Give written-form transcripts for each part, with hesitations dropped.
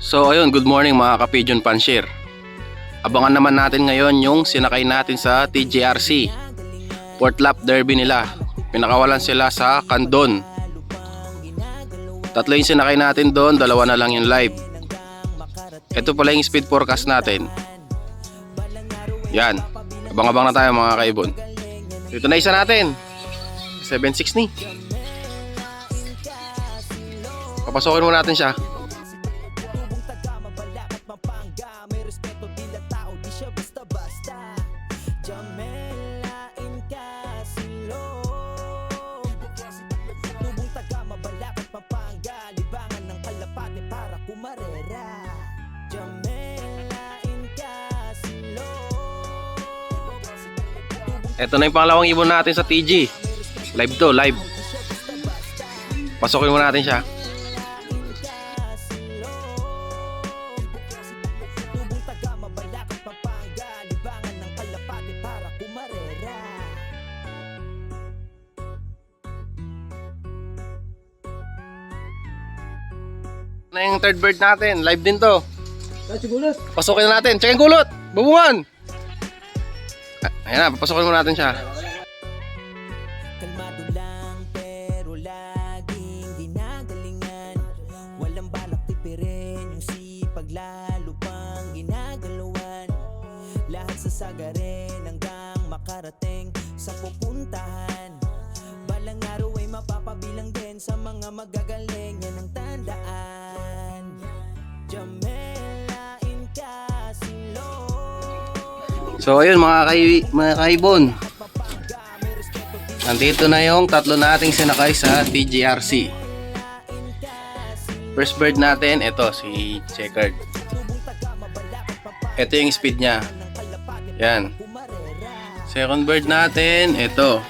So ayun, good morning mga ka-Pigeon Panshir. Abangan naman natin ngayon yung sinakay natin sa TJRC Port Lap Derby nila. Pinakawalan sila sa Candon. Tatlo yung sinakay natin doon, dalawa na lang yung live. Ito pala yung speed forecast natin. Yan, abang-abang na tayo mga kaibon. Dito na isa natin, 7.6 ni. Papasokin mo natin siya. Ito na yung pangalawang ibon natin sa TG. Live to, live. Pasokin mo natin siya. Na yung third bird natin, live din to. Pasokin na natin, check yung gulot. Bubungan. Ayan na, papasokin mo natin siya. Kalmado lang pero laging ginagalingan. Walang balak tipirin yung sipag, lalo pang ginagalawan. Lahat sa sagarin hanggang makarating sa pupuntahan. Balang araw ay mapapabilang din sa mga magagaling. Yan ang tandaan. Jamela Incasilo. So ayun mga kaibon, nandito na yung tatlo nating sinakay sa TJRC. First bird natin, ito si Checkered. Ito yung speed nya. Yan. Second bird natin, ito.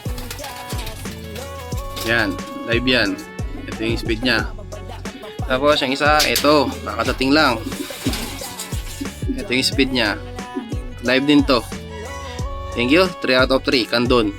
Yan, live yan. Ito yung speed nya. Tapos yung isa, ito, nakadating lang. Ito yung speed nya. Live din to. Thank you. 3 out of 3. Candon.